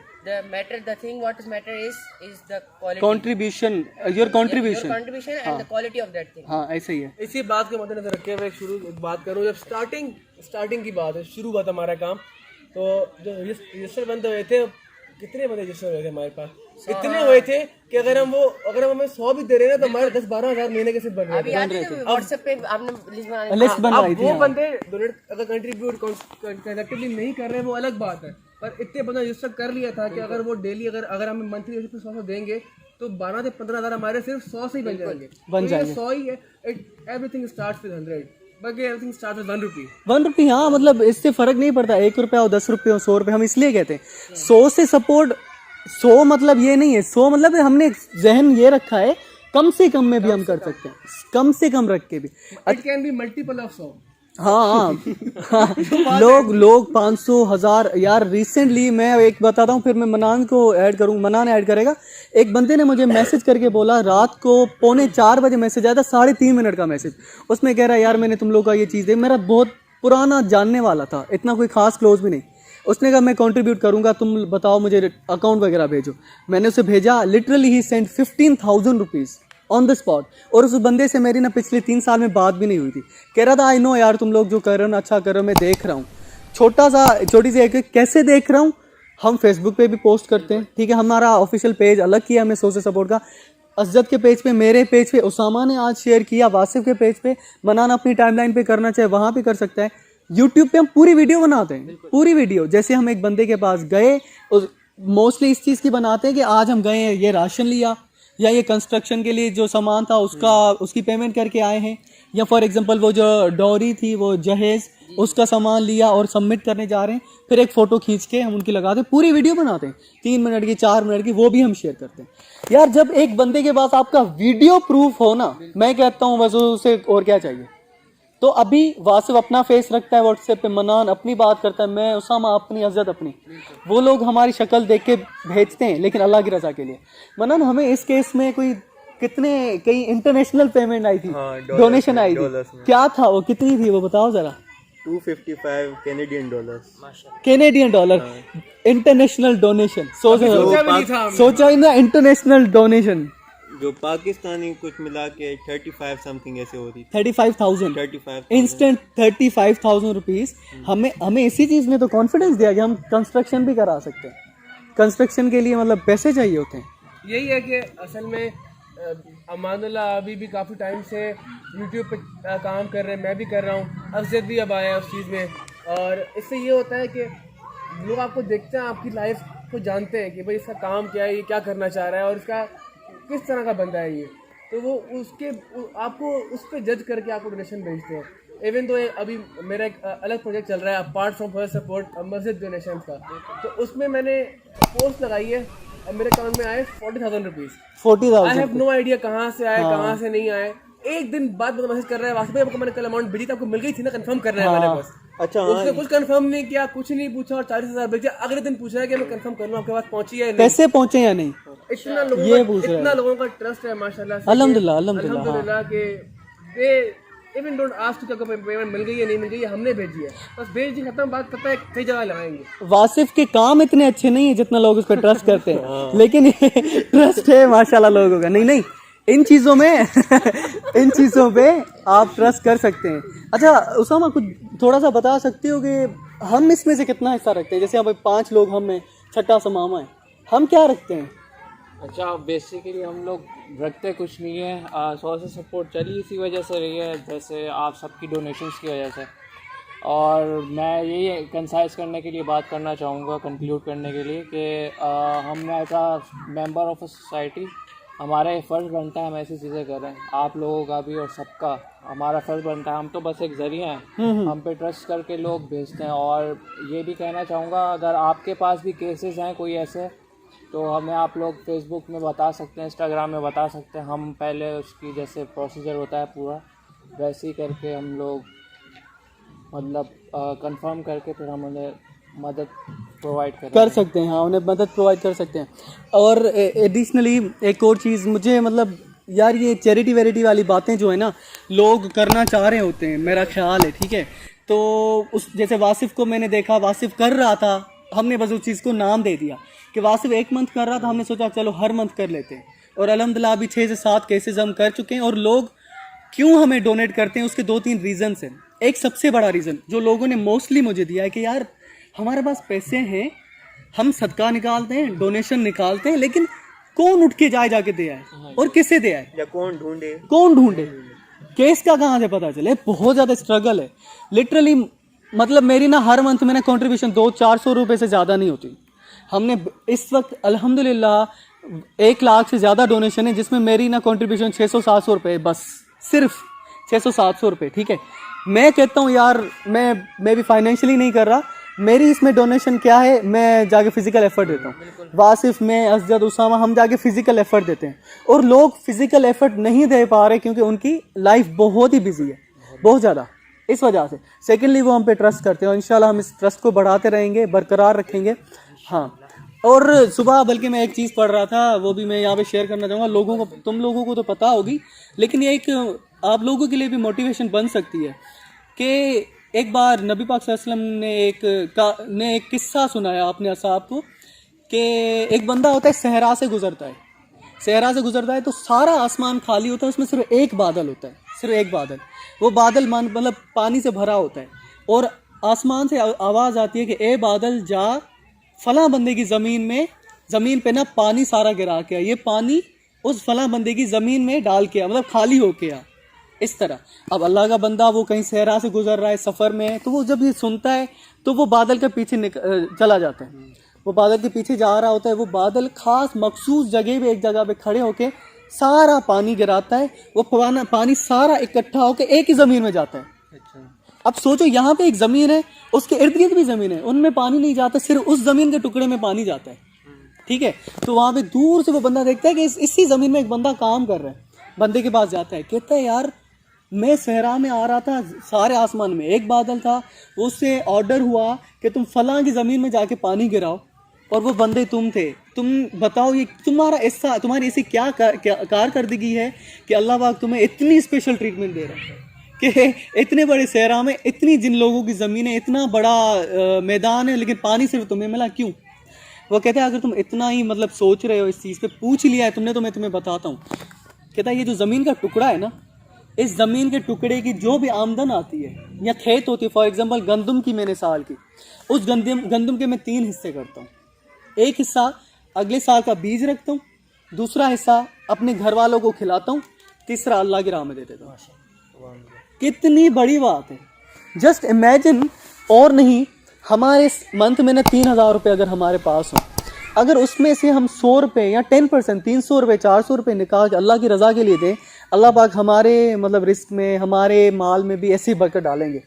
The thing what is matter is the quality, contribution, your contribution and the quality of that thing. हाँ ऐसे ही है। इसी बात के मद्देनजर रखे हुए एक बात करूँ, जब स्टार्टिंग की बात है, शुरू हुआ था हमारा काम, तो जो रजिस्टर बंद हुए थे, कितने बंदे रजिस्टर हुए थे हमारे पास? इतने हुए थे कि अगर हम हमें 100 भी दे रहे हैं तो हमारे 10-12 हज़ार महीने के सिर्फ बन रहे थे। व्हाट्सएप पे आपने लिस्ट बनवाई थी। वो बंदे डोनेट अगर कंट्रीब्यूट कलेक्टिवली नहीं कर रहे हैं वो अलग बात है, पर इतने बंदा रजिस्टर कर लिया था कि अगर वो डेली अगर हमें मंथली 100 देंगे तो 12 से 15 हज़ार हमारे सिर्फ 100 से ही बन जाएंगे। 100 ही है। एवरीथिंग स्टार्ट्स विद 100, बाकी एवरीथिंग स्टार्ट्स विद 1 रुपी। 1 रुपी, हाँ, मतलब इससे फर्क नहीं पड़ता, 1 रुपया और 10 रुपये और 100 रुपये। हम इसलिए कहते हैं 100 से सपोर्ट, 100 मतलब ये नहीं है, 100 मतलब हमने जहन ये रखा है कम से कम में भी हम कर सकते हैं, कम से कम रख के भी। It can be multiple of 100। हाँ लोग 500 1000 यार। रिसेंटली मैं एक बताता हूँ, फिर मैं मनान को ऐड करूँ, मनान ऐड करेगा। एक बंदे ने मुझे मैसेज करके बोला, रात को 3:45 बजे मैसेज आया था, 3.5 मिनट का मैसेज। उसमें कह रहा है यार मैंने तुम लोग का ये चीज़ दे, मेरा बहुत पुराना जानने वाला था, इतना कोई खास क्लोज भी नहीं। उसने कहा मैं कंट्रीब्यूट करूंगा, तुम बताओ मुझे अकाउंट वगैरह भेजो। मैंने उसे भेजा, literally he send 15,000 rupees on the spot. और उस बंदे से मेरी ना पिछले 3 साल में बात भी नहीं हुई थी। कह रहा था आई नो यार तुम लोग जो कर रहे हो ना अच्छा कर रहे हो, मैं देख रहा हूँ। छोटी सी एक कैसे देख रहा हूँ, हम फेसबुक पे भी पोस्ट करते हैं, ठीक है, हमारा ऑफिशियल पेज अलग किया हमने सोशल सपोर्ट का। असजद के पेज पे, मेरे पेज पे, उसामा ने आज शेयर किया, वासिफ के पेज पे, मनान अपनी टाइमलाइन पे करना चाहे वहाँ पे कर सकता है। यूट्यूब पे हम पूरी वीडियो बनाते हैं, पूरी वीडियो। जैसे हम एक बंदे के पास गए, मोस्टली इस चीज़ की बनाते हैं कि आज हम गए हैं, ये राशन लिया, या ये कंस्ट्रक्शन के लिए जो सामान था उसकी पेमेंट करके आए हैं, या फॉर एग्जांपल वो जो डॉरी थी, वो जहेज़, उसका सामान लिया और सबमिट करने जा रहे हैं, फिर एक फ़ोटो खींच के हम उनकी लगाते हैं, पूरी वीडियो बनाते हैं 3 मिनट की, 4 मिनट की, वो भी हम शेयर करते हैं। यार जब एक बंदे के पास आपका वीडियो प्रूफ हो ना, मैं कहता हूँ बस उसे और क्या चाहिए। तो अभी वासिफ अपना फेस रखता है व्हाट्सएप पे, मनान अपनी बात करता है, मैं, उसामा अपनी, अज़द अपनी। वो लोग हमारी शक्ल देख के भेजते हैं, लेकिन अल्लाह की रज़ा के लिए। मनान हमें इस केस में कई इंटरनेशनल पेमेंट आई थी, डोनेशन आई थी, क्या था वो, कितनी थी वो बताओ जरा। 255 कैनेडियन डॉलर इंटरनेशनल डोनेशन। सोचा ही ना, इंटरनेशनल डोनेशन जो पाकिस्तानी कुछ मिला के 35 समथिंग ऐसे हो रही, 35,000 इंस्टेंट 35,000 रुपीज़। हमें इसी चीज़ ने तो कॉन्फिडेंस दिया कि हम कंस्ट्रक्शन भी करा सकते हैं। कंस्ट्रक्शन के लिए मतलब पैसे चाहिए होते हैं। यही है कि असल में अमानुल्लाह अभी भी काफ़ी टाइम से यूट्यूब पे काम कर रहे हैं, मैं भी कर रहा हूँ, अफजद भी अब आया है उस चीज़ में। और इससे ये होता है कि लोग आपको देखते हैं, आपकी लाइफ को जानते हैं कि भाई इसका काम क्या है, ये क्या करना चाह रहा है और इसका किस तरह का बंदा है ये, तो वो आपको उस पर जज करके आपको डोनेशन भेजते हैं। इवन तो अभी मेरा एक अलग प्रोजेक्ट चल रहा है, अपार्ट फ्रॉम फर्स्ट सपोर्ट मस्जिद डोनेशन का, तो उसमें मैंने पोस्ट लगाई है और मेरे अकाउंट में आए 40,000 rupees. 40,000 I have no idea कहाँ से आए, कहाँ से नहीं आए। एक दिन बाद मैसेज कर रहा है, वास्तव में आपको मैंने कल अमाउंट भेजी थी, आपको मिल गई थी ना, कंफर्म कर रहा है मैंने बस। अच्छा, उसने कुछ कंफर्म नहीं किया, कुछ नहीं पूछा और 40,000 भेजा। अगले दिन पूछ रहा है कि मैं कंफर्म कर लूँ आपके पास पहुंची है, पैसे पहुंचे या नहीं। इतना लोगों का ट्रस्ट है माशाल्लाह से, अल्हम्दुलिल्लाह के दे इवन डोंट आस्क कि पेमेंट मिल गई है नहीं मिल गई है, हमने भेजी है, बस भेज दी, खत्म बात, पता है कई जगह लगाएंगे। वासिफ के काम इतने अच्छे नहीं है जितना लोग उस पर ट्रस्ट करते हैं, लेकिन ट्रस्ट है माशाल्लाह लोगों का। नहीं इन चीज़ों में इन चीज़ों पे आप ट्रस्ट कर सकते हैं। अच्छा उसामा, कुछ थोड़ा सा बता सकते हो कि हम इसमें से कितना हिस्सा रखते हैं? जैसे अब 5 लोग हम हैं, छठा सा मामा है, हम क्या रखते हैं? अच्छा, बेसिकली हम लोग रखते कुछ नहीं है, सोर्स सपोर्ट चली इसी वजह से रही है, जैसे आप सबकी डोनेशंस की वजह से। और मैं यही कंसाइज करने के लिए बात करना चाहूँगा, कंक्लूड करने के लिए कि हम as a member of a society हमारा ये फ़र्ज़ बनता है हम ऐसी चीज़ें करें, आप लोगों का भी और सबका हमारा फ़र्ज़ बनता है। हम तो बस एक ज़रिया हैं, हम पे ट्रस्ट करके लोग भेजते हैं। और ये भी कहना चाहूँगा, अगर आपके पास भी केसेस हैं कोई ऐसे, तो हमें आप लोग फेसबुक में बता सकते हैं, इंस्टाग्राम में बता सकते हैं, हम पहले उसकी जैसे प्रोसीजर होता है पूरा वैसे ही करके हम लोग मतलब कंफर्म करके फिर हम उन्हें मदद प्रोवाइड कर सकते हैं। हाँ, उन्हें मदद प्रोवाइड कर सकते हैं। और एडिशनली एक और चीज़ मुझे मतलब यार, ये चैरिटी वेरिटी वाली बातें जो है ना, लोग करना चाह रहे होते हैं, मेरा ख्याल है, ठीक है। तो उस जैसे वासिफ को मैंने देखा, वासिफ कर रहा था, हमने बस उस चीज़ को नाम दे दिया कि वासिफ 1 मंथ कर रहा था, हमने सोचा चलो हर मंथ कर लेते हैं। और अल्हम्दुलिल्लाह अभी 6 से 7 केसेस हम कर चुके हैं। और लोग क्यों हमें डोनेट करते हैं, उसके 2-3 रीज़न्स हैं। एक सबसे बड़ा रीज़न जो लोगों ने मोस्टली मुझे दिया है कि यार हमारे पास पैसे हैं, हम सदका निकालते हैं, डोनेशन निकालते हैं, लेकिन कौन उठ के जाके दे आए और किसे दे आए, या कौन ढूंढे, केस का कहाँ से पता चले। बहुत ज़्यादा स्ट्रगल है लिटरली। मतलब मेरी ना हर मंथ में ना कॉन्ट्रीब्यूशन 200-400 रुपये से ज़्यादा नहीं होती। हमने इस वक्त अल्हम्दुलिल्लाह 1 लाख से ज़्यादा डोनेशन है, जिसमें मेरी ना कॉन्ट्रीब्यूशन 600-700 रुपये, बस सिर्फ 600-700 रुपये, ठीक है। मैं कहता हूँ यार मैं भी फाइनेंशियली नहीं कर रहा, मेरी इसमें डोनेशन क्या है, मैं जाके फिजिकल एफर्ट देता हूँ। वासिफ, मैं, अज़द, उसामा, हम जाके फिजिकल एफर्ट देते हैं। और लोग फिजिकल एफर्ट नहीं दे पा रहे क्योंकि उनकी लाइफ बहुत ही बिजी है, बहुत ज़्यादा, इस वजह से। सेकेंडली वो हम पे ट्रस्ट करते हैं और इंशाल्लाह हम इस ट्रस्ट को बढ़ाते रहेंगे, बरकरार रखेंगे। हाँ, और सुबह बल्कि मैं एक चीज़ पढ़ रहा था, वो भी मैं यहाँ पे शेयर करना चाहूँगा लोगों को। तुम लोगों को तो पता होगी, लेकिन ये एक आप लोगों के लिए भी मोटिवेशन बन सकती है कि एक बार नबी पाक सल्लल्लाहु अलैहि वसल्लम ने एक किस्सा सुनाया अपने असहाब को कि एक बंदा होता है, सहरा से गुजरता है, तो सारा आसमान खाली होता है, उसमें सिर्फ एक बादल होता है, सिर्फ एक बादल। वो बादल मतलब पानी से भरा होता है और आसमान से आवाज़ आती है कि ए बादल जा, फला बंदे की ज़मीन पे ना पानी सारा गिरा के, ये पानी उस फला बंदे की ज़मीन में डाल के आ, मतलब खाली होके आ, इस तरह। अब अल्लाह का बंदा वो कहीं सहरा से गुजर रहा है, सफ़र में है, तो वो जब ये सुनता है तो वो बादल के पीछे चला जाता है, वो बादल के पीछे जा रहा होता है, वो बादल खास मखसूस जगह पे एक जगह पे खड़े होके सारा पानी गिराता है, वो पानी सारा इकट्ठा होके एक ही ज़मीन में जाता है। अब सोचो यहाँ पे एक ज़मीन है, उसके इर्द गिर्द भी ज़मीन है, उनमें पानी नहीं जाता, सिर्फ उस ज़मीन के टुकड़े में पानी जाता है, ठीक है। तो वहाँ पे दूर से वो बंदा देखता है कि इसी ज़मीन में एक बंदा काम कर रहा है, बंदे के पास जाता है, कहता है यार मैं सहरा में आ रहा था, सारे आसमान में एक बादल था, उससे ऑर्डर हुआ कि तुम फलां की ज़मीन में जाके पानी गिराओ, और वो बंदे तुम थे, तुम बताओ ये तुम्हारी ऐसी क्या कारकर्दगी है कि अल्लाह पाक तुम्हें इतनी स्पेशल ट्रीटमेंट दे रहा है कि इतने बड़े सहरा में इतनी जिन लोगों की ज़मीन है, इतना बड़ा मैदान है, लेकिन पानी सिर्फ तुम्हें मिला, क्यों? वो कहता है अगर तुम इतना ही मतलब सोच रहे हो इस चीज़ पे, पूछ लिया है तुमने, तो मैं तुम्हें बताता हूँ। कहता है ये जो ज़मीन का टुकड़ा है ना, इस ज़मीन के टुकड़े की जो भी आमदन आती है या खेत होती है, फॉर एग्जांपल गंदम की मैंने साल की, उस गंदम के मैं 3 हिस्से करता हूँ। एक हिस्सा अगले साल का बीज रखता हूँ, दूसरा हिस्सा अपने घर वालों को खिलाता हूँ, तीसरा अल्लाह की राह में दे देता हूँ। कितनी बड़ी बात है, जस्ट इमेजिन। और नहीं, हमारे मंथ में ना 3,000 रुपये अगर हमारे पास हो, अगर उसमें से हम 100 रुपये या 10%, 300 रुपये 400 रुपये निकाल के अल्लाह की रज़ा के लिए दें, अल्लाह पाक हमारे मतलब रिस्क में, हमारे माल में भी ऐसी बरकत डालेंगे।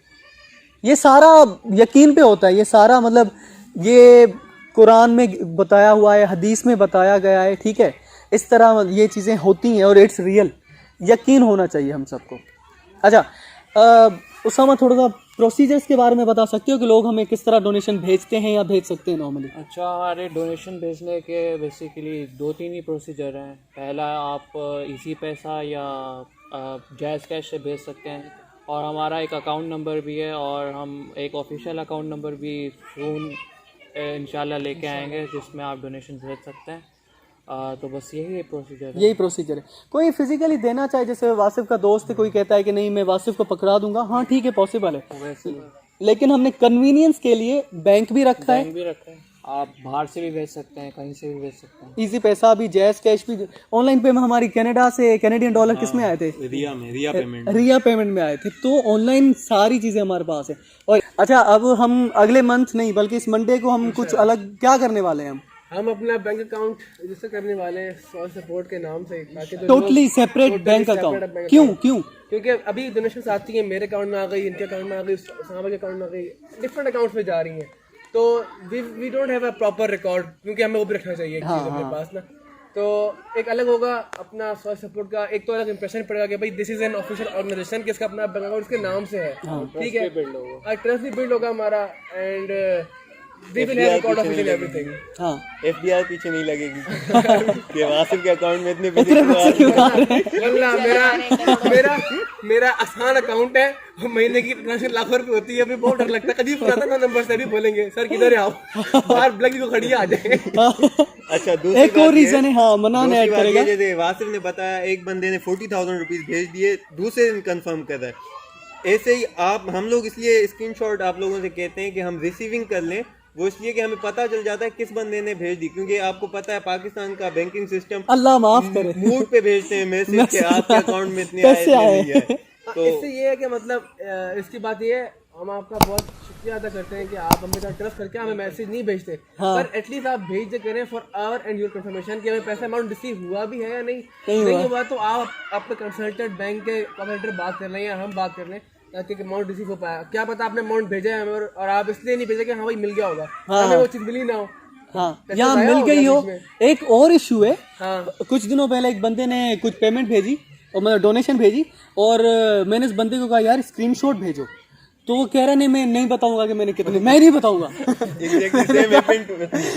ये सारा यकीन पे होता है, ये सारा मतलब ये कुरान में बताया हुआ है, हदीस में बताया गया है, ठीक है। इस तरह ये चीज़ें होती हैं और इट्स रियल, यकीन होना चाहिए हम सबको। अच्छा उसामा, थोड़ा सा प्रोसीजर्स के बारे में बता सकते हो कि लोग हमें किस तरह डोनेशन भेजते हैं या भेज सकते हैं नॉर्मली? अच्छा, हमारे डोनेशन भेजने के बेसिकली 2-3 ही प्रोसीजर हैं। पहला, आप इजी पैसा या जैज़ कैश से भेज सकते हैं, और हमारा एक अकाउंट नंबर भी है, और हम एक ऑफिशियल अकाउंट नंबर भी सून इंशाल्लाह लेके आएंगे जिसमें आप डोनेशन भेज सकते हैं। तो बस यही प्रोसीजर है। यही प्रोसीजर है। कोई फिजिकली देना चाहे, जैसे वासिफ का दोस्त है, कोई कहता है कि नहीं मैं वासिफ को पकड़ा दूंगा, हाँ ठीक है, पॉसिबल है, वैसे लेकिन हमने कन्वीनियंस के लिए बैंक भी रखा है, भी रखा है। आप बाहर से भी भेज सकते हैं, कहीं से भी भेज सकते हैं। इजी पैसा भी, जैज़ कैश भी। ऑनलाइन पेमेंट हमारी कनाडा से कैनेडियन डॉलर किस में आए थे? रिया पेमेंट में आए थे। तो ऑनलाइन सारी चीज़ें हमारे पास है। और अच्छा, अब हम अगले मंथ नहीं बल्कि इस मंडे को हम कुछ अलग क्या करने वाले हैं, हम अपना बैंक अकाउंट रजिस्टर करने वाले हैं सॉल सपोर्ट के नाम से, ताकि टोटली सेपरेट बैंक अकाउंट। क्यों? क्योंकि अभी डोनेशन आती है, मेरे अकाउंट में आ गई, इनके अकाउंट में आ गई, उसामा के अकाउंट में आ गई, डिफरेंट अकाउंट्स में जा रही हैं, तो we don't have a proper record, क्योंकि हमें वो भी रखना चाहिए एक चीज़ अपने पास ना। तो एक अलग होगा अपना सॉल सपोर्ट का, एक तो अलग इंप्रेशन पड़ेगा कि भाई this is an official organization, किसका अपना बैंक अकाउंट उसके नाम से है, ठीक है, ट्रस्ट भी बिल्ड होगा हमारा, and they will have record of everything। हाँ, एफडीआर पीछे नहीं लगेगी कि वासिफ के अकाउंट में इतने पैसे क्यों आ रहे हैं। मेरा आसान अकाउंट है, महीने की ट्रांजेक्शन लाखों रुपए होती है, अभी बहुत डर लगता है, कभी पुराना ना नंबर से भी बोलेंगे सर किधर है आप, बाहर ब्लैक को खड़ी आ जाए। अच्छा, दूसरी एक और रीजन है, हाँ मनान ऐड करेगा। जैसे वासिफ ने बताया, एक बंदे ने 40,000 रुपीज भेज दिए, दूसरे दिन कंफर्म कर रहा है। ऐसे ही हम लोग इसलिए स्क्रीनशॉट आप लोगों से कहते हैं कि हम रिसीविंग कर लें, वो इसलिए कि हमें पता चल जाता है किस बंदे ने भेज दी, क्योंकि आपको पता है पाकिस्तान का बैंकिंग सिस्टम अल्लाह माफ करे मूड पे भेजते हैं मैसेज कि आपके अकाउंट में इतने आए। तो इससे ये है कि मतलब इसकी बात ये है, हम आपका बहुत शुक्रिया अदा करते हैं कि आप हमें ट्रस्ट करके हमें मैसेज नहीं भेजते, पर एटलीस्ट आप भेज करें for our and your confirmation कि हमें पैसा अमाउंट रिसीव हुआ भी है या नहीं हुआ, तो आप अपने कंसल्टेंट बैंक के कंसल्टेंट बात कर लें या हम बात कर लें, ताकि अमाउंट रिसीव हो पाया। क्या पता आपने अमाउंट भेजा है हमें और आप इसलिए नहीं भेजा कि हाँ भाई मिल गया होगा, हमें वो चीज मिली ना हो, हाँ यहाँ मिल गई हो। एक और इशू है, कुछ दिनों पहले एक बंदे ने कुछ पेमेंट भेजी और मतलब डोनेशन भेजी, और मैंने इस बंदे को कहा यार स्क्रीनशॉट भेजो, तो वो कह रहा नहीं मैं नहीं बताऊंगा कि मैंने कितने, मैं नहीं बताऊंगा।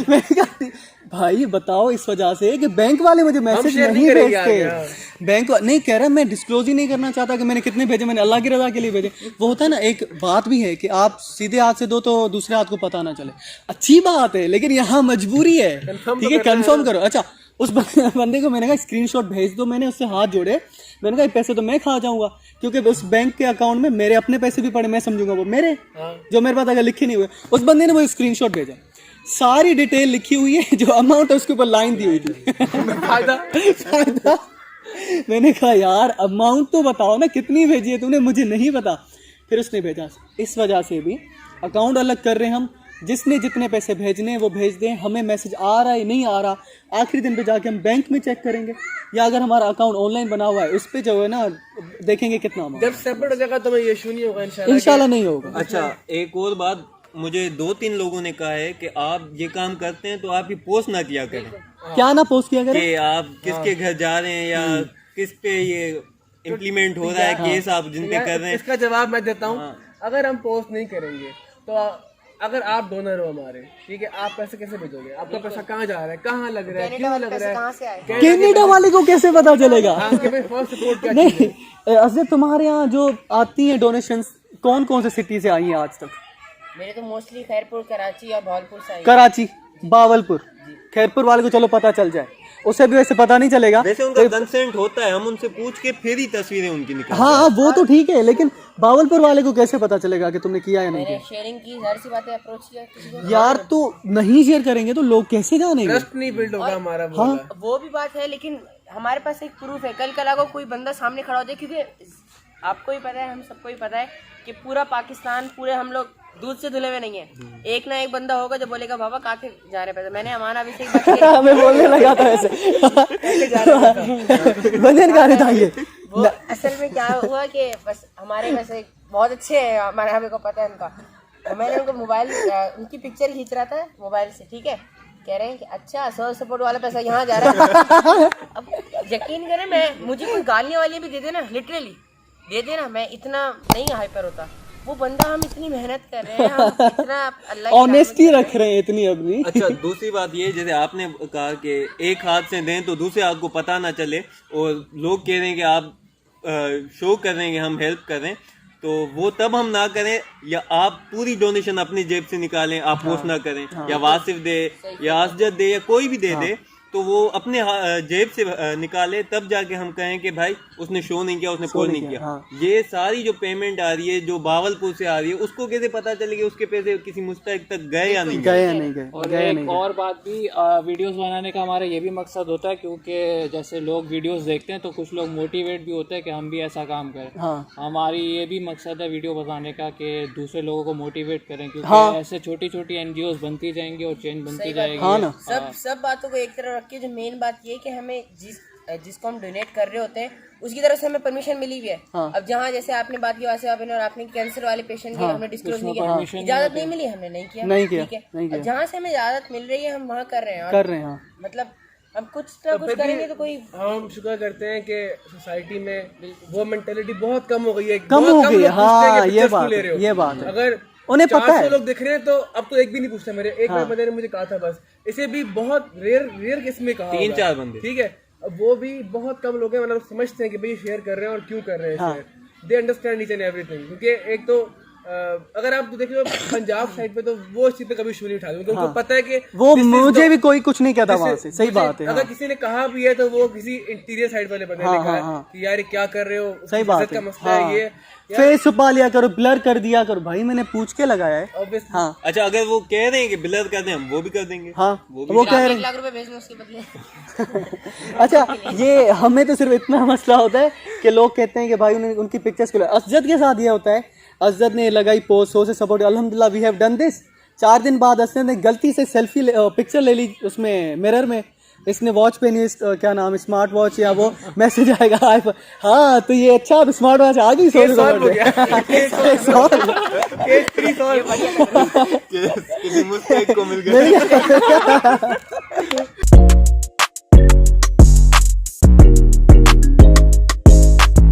मैं कहा भाई बताओ, इस वजह से कि बैंक वाले मुझे मैसेज नहीं भेजते, बैंक नहीं कह रहा, मैं डिस्क्लोज ही नहीं करना चाहता कि मैंने कितने भेजे, मैंने अल्लाह की रजा के लिए भेजे। वो होता है ना, एक बात भी है कि आप सीधे हाथ से दो तो दूसरे हाथ को पता ना चले, अच्छी बात है, लेकिन यहाँ मजबूरी है, ठीक है, कंफर्म करो। अच्छा, उस बंदे को मैंने कहा स्क्रीनशॉट भेज दो, मैंने उससे हाथ जोड़े, मैंने कहा पैसे तो मैं खा जाऊंगा, क्योंकि उस बैंक के अकाउंट में मेरे अपने पैसे भी पड़े, मैं समझूंगा वो मेरे, जो मेरे पास अगर लिखे नहीं हुए। उस बंदे ने वो स्क्रीनशॉट भेजा, सारी डिटेल लिखी हुई है, जो अमाउंट है उसके ऊपर लाइन दी हुई थी। फायदा। मैंने कहा यार अमाउंट तो बताओ ना, कितनी भेजी है तूने, मुझे नहीं पता। फिर उसने भेजा। इस वजह से भी अकाउंट अलग कर रहे हैं हम, जिसने जितने पैसे भेजने हैं वो भेज दें, हमें मैसेज आ रहा है नहीं आ रहा, आखिरी दिन पे जाके हम बैंक में चेक करेंगे, या अगर हमारा अकाउंट ऑनलाइन बना हुआ है उस पे जो है ना देखेंगे कितना amount। जब सेपरेट हो जाएगा तो मैं ये इशू नहीं होगा इंशाल्लाह नहीं होगा। अच्छा, एक और बात, मुझे 2-3 लोगों ने कहा है कि आप ये काम करते हैं तो आप ये पोस्ट ना किया करें, क्या ना पोस्ट किया करें कि आप किसके घर जा रहे हैं या किस पे ये इम्प्लीमेंट हो रहा है केस आप जिन पे कर रहे हैं। इसका जवाब मैं देता हूँ। अगर हम पोस्ट नहीं करेंगे तो अगर आप डोनर हो हमारे, ठीक है, आप पैसे कैसे भेजोगे? आपका पैसा कहाँ जा रहा है, कहाँ लग रहा है, क्यों लग रहा है? कनाडा वाले को कैसे पता चलेगा? फर्स्ट सपोर्ट क्या नहीं अजय, तुम्हारे यहाँ जो आती हैं डोनेशंस कौन कौन से सिटी से आई हैं आज तक? मेरे तो मोस्टली खैरपुर, कराची और भावलपुर से आई। कराची, बावलपुर, खैरपुर वाले को चलो पता चल जाए, उससे भी वैसे पता नहीं चलेगा। वैसे उनका कंसेंट होता है, हम उनसे पूछ के फिर ही तस्वीरें उनकी निकालते हैं। हाँ वो तो ठीक है, लेकिन बावलपुर वाले को कैसे पता चलेगा कि तुमने किया या नहीं किया? शेयरिंग की जाहिर सी बात है, अप्रोच किया किसी को। यार तो नहीं शेयर करेंगे तो लोग कैसे जानेंगे? ट्रस्ट नहीं बिल्ड होगा हमारा। हाँ वो भी बात है, लेकिन हमारे पास एक प्रूफ है। कल कल को कोई बंदा सामने खड़ा हो जाए, क्योंकि आपको ही पता है, हम सबको ही पता है कि पूरा पाकिस्तान, पूरे हम लोग दूध से धुले हुए नहीं है। एक ना एक बंदा होगा जो बोलेगा बाबा कहाँ थे जा रहे पैसे। मैंने अमाना अभी से ही बात मैं बोलने लगा था ऐसे बंधन का था ये। वो असल में क्या हुआ कि बस हमारे वैसे बहुत अच्छे हैं, हमारे हमें को पता है उनका। तो मैंने उनको मोबाइल, उनकी पिक्चर खींच रहा था मोबाइल से, ठीक है, कह रहे हैं कि अच्छा सो सपोर्ट वाला पैसा यहाँ जा रहा है। अब यकीन करें, मैं मुझे कोई गालियाँ वालियाँ भी दे देना, लिटरली दे देना, मैं इतना नहीं हाइपर होता। वो बंदा, हम इतनी मेहनत कर रहे हैं, हम इतना अल्लाह ऑनेस्टी रख रहे हैं इतनी अपनी। अच्छा, दूसरी बात ये, जैसे आपने कहा कि एक हाथ से दें तो दूसरे हाथ को पता ना चले, और लोग कह रहे हैं कि आप शो कर रहे हैं कि हम हेल्प कर रहे हैं, तो वो तब हम ना करें, या आप पूरी डोनेशन अपनी जेब से निकालें, आप पोस्ट ना करें, या वासिफ दे या असजद दे या कोई भी दे दे, तो वो अपने जेब से निकाले, तब जाके हम कहें कि भाई उसने शो नहीं किया, उसने पोस्ट नहीं किया। ये सारी जो पेमेंट आ रही है जो बावलपुर से आ रही है, उसको कैसे पता चलेगा उसके पैसे किसी मुस्तहिक तक गए या नहीं गए या नहीं गए? और एक और बात भी, वीडियोस बनाने का हमारा ये भी मकसद होता है, क्योंकि जैसे लोग वीडियोस देखते हैं तो कुछ लोग मोटिवेट भी होते हैं कि हम भी ऐसा काम करें। हमारी ये भी मकसद है वीडियो बनाने का कि दूसरे लोगों को मोटिवेट करें, क्योंकि ऐसे छोटी छोटी NGOs बनती जाएंगी और चेंज बनती जाएगी। सब बातों को एक तरफ रख के, जो मेन बात ये कि हमें जिसको हम डोनेट कर रहे होते हैं उसकी तरफ से हमें परमिशन मिली हुई है। अब जहाँ जैसे आपने बात की वैसे आपने, और आपने कैंसर वाले पेशेंट की हमने डिस्क्लोज नहीं किया, इजाजत नहीं मिली, हमने नहीं किया, ठीक है। जहाँ से हमें इजाजत मिल रही है हम वहाँ कर रहे हैं। मतलब अब कुछ ना कुछ करेंगे तो कोई। हम शुक्र करते हैं कि सोसाइटी में वो मेंटेलिटी बहुत कम हो गई है, कम हो गई है। हाँ ये बात है। अगर उन्हें पता है, लोग दिख रहे हैं तो अब तो एक भी नहीं पूछता। मेरे एक बंदे ने मुझे कहा था, बस इसे भी बहुत रेयर केस में कहा 3-4 बंदे, ठीक है। अब वो भी बहुत कम लोग हैं, मतलब समझते हैं कि भाई शेयर कर रहे हैं और क्यों कर रहे हैं share. They understand each and everything. क्योंकि एक तो अगर आप देख लो पंजाब साइड पे, तो वो इस चीज पे कभी इशू नहीं उठाते, क्योंकि उनको पता है कि वो मुझे भी कोई कुछ नहीं कहता वहां से। सही बात है। अगर किसी ने कहा भी है तो वो किसी इंटीरियर साइड वाले बंदे ने कहा कि यार क्या कर रहे हो, सही बात का मसला है ये, फेस छुपा लिया करो, ब्लर कर दिया करो। भाई मैंने पूछ के लगाया है। हाँ अच्छा, अगर वो कह रहे हैं कि ब्लर कर दें, हम वो भी कर देंगे। हाँ वो कह रहे हैं 1 लाख रुपए भेजना उसके बदले। अच्छा, ये हमें तो सिर्फ इतना मसला होता है कि लोग कहते हैं कि भाई उनकी पिक्चर्स को। असजद के साथ ये होता है, असजद ने लगाई पोस्ट, सो से सपोर्ट, अल्हम्दुलिल्लाह वी हैव डन दिस। 4 दिन बाद असजद ने गलती से सेल्फी पिक्चर ले ली उसमें मिरर में, इसने वॉच पहनी, क्या नाम, स्मार्ट वॉच, या वो मैसेज आएगा आईफोन। हाँ तो ये अच्छा, अब स्मार्ट वॉच आ गई, किसी मुस्तहिक को मिल गया।